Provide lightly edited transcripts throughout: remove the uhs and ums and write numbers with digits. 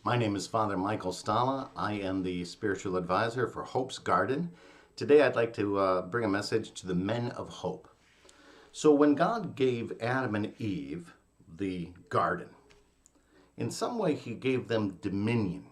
My name is Father Michael Stalla. I am the spiritual advisor for Hope's Garden. Today I'd like to bring a message to the men of hope. So when God gave Adam and Eve the garden, in some way he gave them dominion.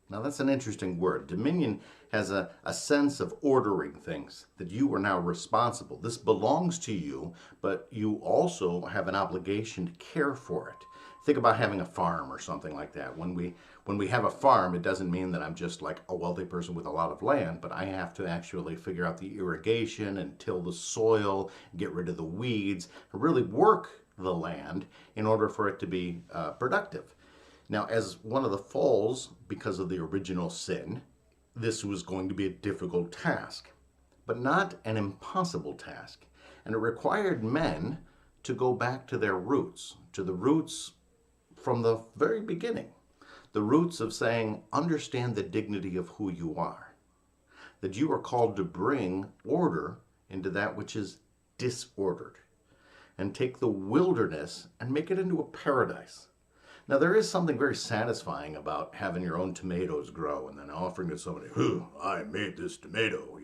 Now that's an interesting word. Dominion has a sense of ordering things, that you are now responsible. This belongs to you, but you also have an obligation to care for it. Think about having a farm or something like that. When we have a farm, it doesn't mean that I'm just like a wealthy person with a lot of land, but I have to actually figure out the irrigation and till the soil, get rid of the weeds, and really work the land in order for it to be productive. Now, as one of the falls, because of the original sin, this was going to be a difficult task, but not an impossible task. And it required men to go back to their roots, to the roots from the very beginning. The roots of saying, understand the dignity of who you are, that you are called to bring order into that which is disordered, and take the wilderness and make it into a paradise. Now, there is something very satisfying about having your own tomatoes grow and then offering it to somebody, I made this tomato,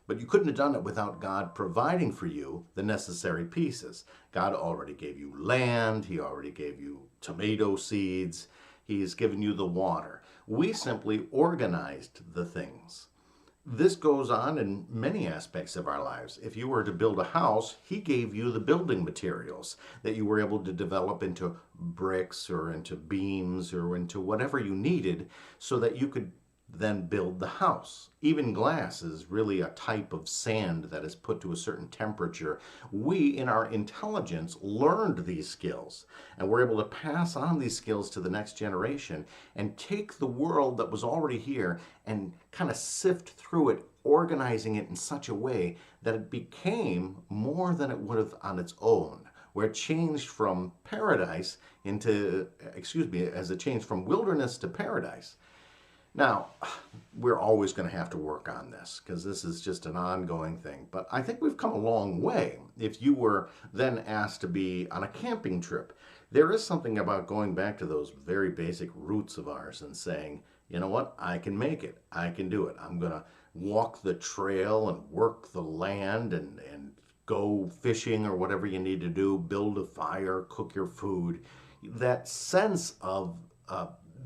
But you couldn't have done it without God providing for you the necessary pieces. God already gave you land. He already gave you tomato seeds. He's given you the water. We simply organized the things. This goes on in many aspects of our lives. If you were to build a house, he gave you the building materials that you were able to develop into bricks or into beams or into whatever you needed so that you could then build the house. Even glass is really a type of sand that is put to a certain temperature. We, in our intelligence, learned these skills, and we're able to pass on these skills to the next generation and take the world that was already here and kind of sift through it, organizing it in such a way that it became more than it would have on its own, where it changed from paradise as it changed from wilderness to paradise. Now, we're always going to have to work on this because this is just an ongoing thing. But I think we've come a long way. If you were then asked to be on a camping trip, there is something about going back to those very basic roots of ours and saying, you know what, I can make it. I can do it. I'm going to walk the trail and work the land and go fishing or whatever you need to do, build a fire, cook your food. That sense of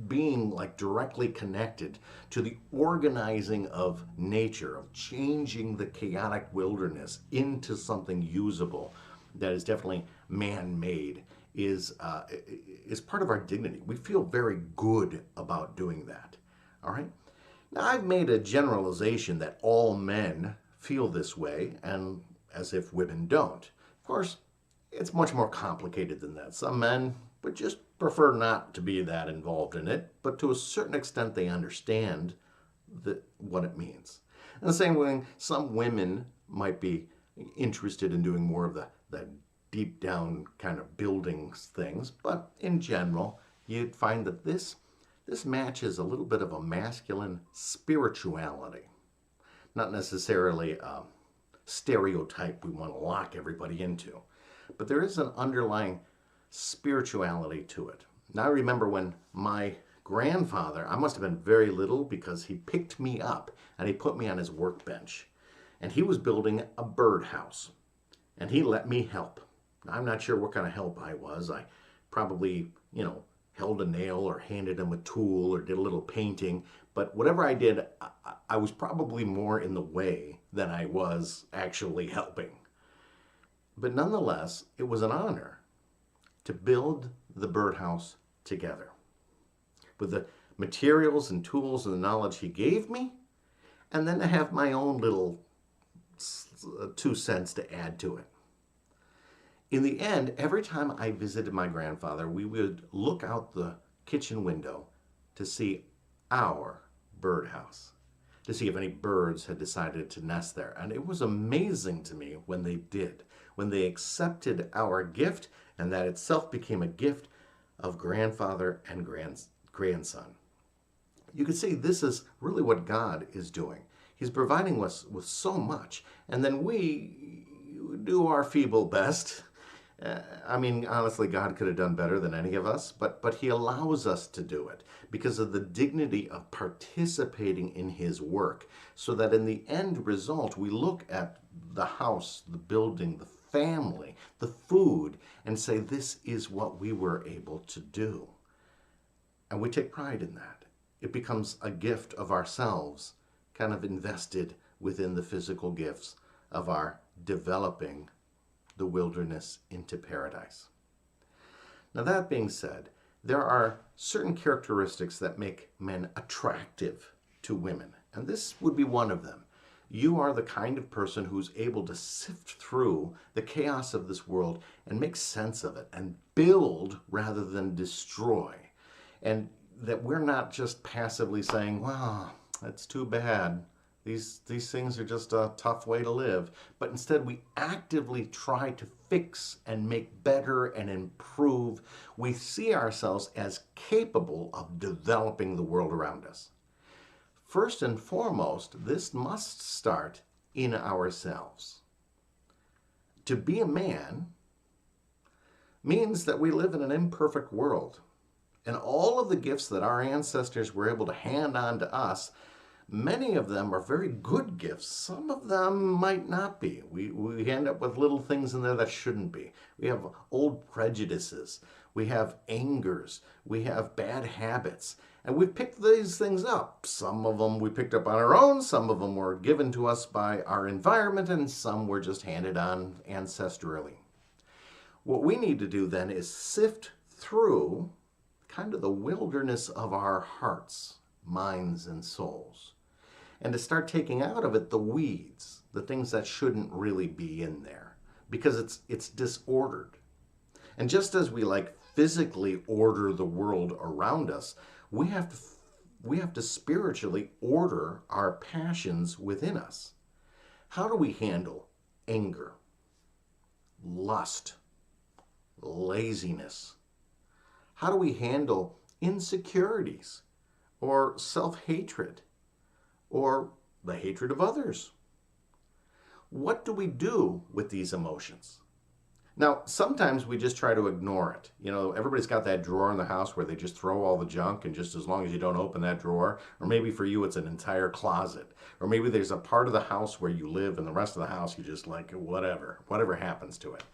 being like directly connected to the organizing of nature, of changing the chaotic wilderness into something usable that is definitely man-made is part of our dignity. We feel very good about doing that. All right. Now, I've made a generalization that all men feel this way, and as if women don't. Of course, it's much more complicated than that. Some men would just prefer not to be that involved in it, but to a certain extent they understand what it means. And the same way, some women might be interested in doing more of the deep down kind of building things, but in general, you'd find that this matches a little bit of a masculine spirituality, not necessarily a stereotype we want to lock everybody into, but there is an underlying spirituality to it. Now, I remember when my grandfather, I must have been very little because he picked me up and he put me on his workbench and he was building a birdhouse and he let me help. Now, I'm not sure what kind of help I was. I probably, held a nail or handed him a tool or did a little painting, but whatever I did, I was probably more in the way than I was actually helping. But nonetheless, it was an honor to build the birdhouse together with the materials and tools and the knowledge he gave me, and then to have my own little 2 cents to add to it. In the end, every time I visited my grandfather, we would look out the kitchen window to see our birdhouse, to see if any birds had decided to nest there. And it was amazing to me when they did, when they accepted our gift, and that itself became a gift of grandfather and grandson. You can see this is really what God is doing. He's providing us with so much, and then we do our feeble best I mean, honestly, God could have done better than any of us, but He allows us to do it because of the dignity of participating in His work, so that in the end result, we look at the house, the building, the family, the food, and say, this is what we were able to do. And we take pride in that. It becomes a gift of ourselves, kind of invested within the physical gifts of our developing the wilderness into paradise. Now, that being said, there are certain characteristics that make men attractive to women, and this would be one of them. You are the kind of person who's able to sift through the chaos of this world and make sense of it and build rather than destroy. And that we're not just passively saying, wow, that's too bad. These things are just a tough way to live. But instead, we actively try to fix and make better and improve. We see ourselves as capable of developing the world around us. First and foremost, this must start in ourselves. To be a man means that we live in an imperfect world. And all of the gifts that our ancestors were able to hand on to us, many of them are very good gifts. Some of them might not be. We end up with little things in there that shouldn't be. We have old prejudices. We have angers. We have bad habits. And we've picked these things up. Some of them we picked up on our own. Some of them were given to us by our environment. And some were just handed on ancestrally. What we need to do then is sift through kind of the wilderness of our hearts, minds, and souls, and to start taking out of it the weeds, the things that shouldn't really be in there, because it's disordered. And just as we physically order the world around us, we have to spiritually order our passions within us. How do we handle anger, lust, laziness? How do we handle insecurities or self-hatred or the hatred of others? What do we do with these emotions? Now, sometimes we just try to ignore it. You know, everybody's got that drawer in the house where they just throw all the junk, and just as long as you don't open that drawer, or maybe for you it's an entire closet, or maybe there's a part of the house where you live and the rest of the house you just whatever happens to it.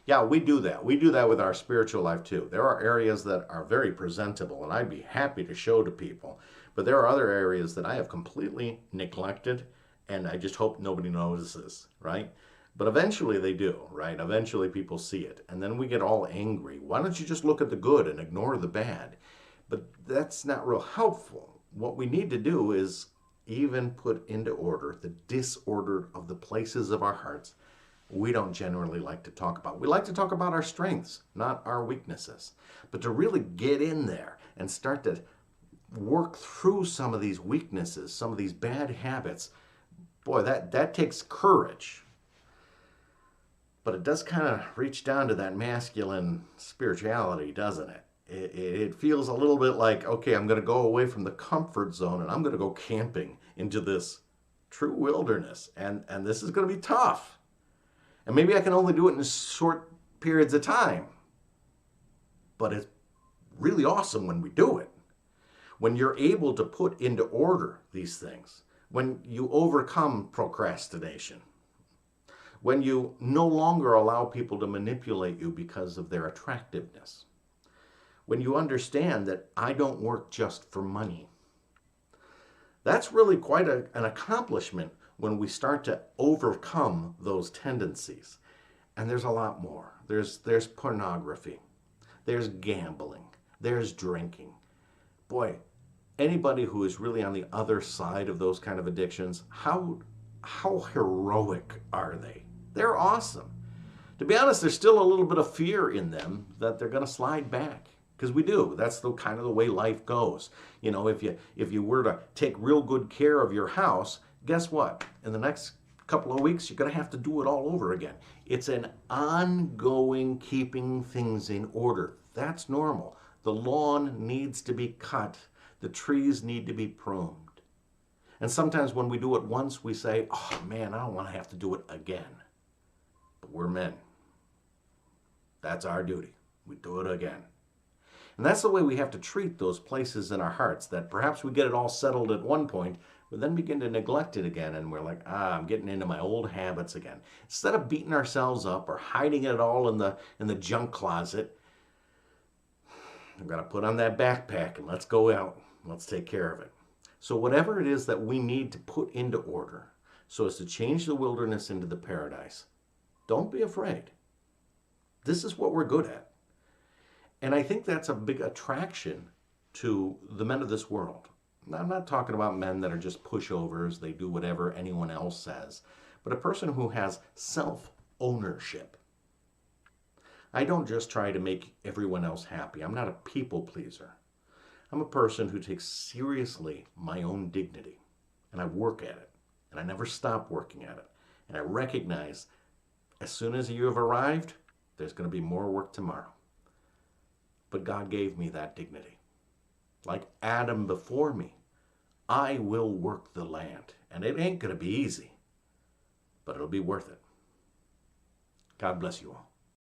Yeah, we do that. We do that with our spiritual life too. There are areas that are very presentable, and I'd be happy to show to people. But there are other areas that I have completely neglected, and I just hope nobody notices, right? But eventually they do, right? Eventually people see it, and then we get all angry. Why don't you just look at the good and ignore the bad? But that's not real helpful. What we need to do is even put into order the disorder of the places of our hearts we don't generally like to talk about. We like to talk about our strengths, not our weaknesses. But to really get in there and start to work through some of these weaknesses, some of these bad habits, boy, that takes courage. But it does kind of reach down to that masculine spirituality, doesn't it? It feels a little bit like, okay, I'm going to go away from the comfort zone and I'm going to go camping into this true wilderness. And this is going to be tough. And maybe I can only do it in short periods of time. But it's really awesome when we do it. When you're able to put into order these things. When you overcome procrastination. When you no longer allow people to manipulate you because of their attractiveness. When you understand that I don't work just for money. That's really quite an accomplishment when we start to overcome those tendencies. And there's a lot more. There's pornography. There's gambling. There's drinking. Boy, anybody who is really on the other side of those kind of addictions, how heroic are they? They're awesome. To be honest, there's still a little bit of fear in them that they're going to slide back. Because we do. That's the kind of the way life goes. You know, if you were to take real good care of your house, guess what? In the next couple of weeks, you're going to have to do it all over again. It's an ongoing keeping things in order. That's normal. The lawn needs to be cut. The trees need to be pruned. And sometimes when we do it once, we say, oh man, I don't want to have to do it again. But we're men. That's our duty. We do it again. And that's the way we have to treat those places in our hearts that perhaps we get it all settled at one point, but then begin to neglect it again. And we're like, I'm getting into my old habits again. Instead of beating ourselves up or hiding it all in the junk closet, we're going to put on that backpack and let's go out. Let's take care of it. So whatever it is that we need to put into order so as to change the wilderness into the paradise, don't be afraid. This is what we're good at. And I think that's a big attraction to the men of this world. Now, I'm not talking about men that are just pushovers, they do whatever anyone else says, but a person who has self-ownership. I don't just try to make everyone else happy. I'm not a people pleaser. I'm a person who takes seriously my own dignity, and I work at it, and I never stop working at it. And I recognize as soon as you have arrived, there's going to be more work tomorrow. But God gave me that dignity. Like Adam before me, I will work the land. And it ain't going to be easy, but it'll be worth it. God bless you all.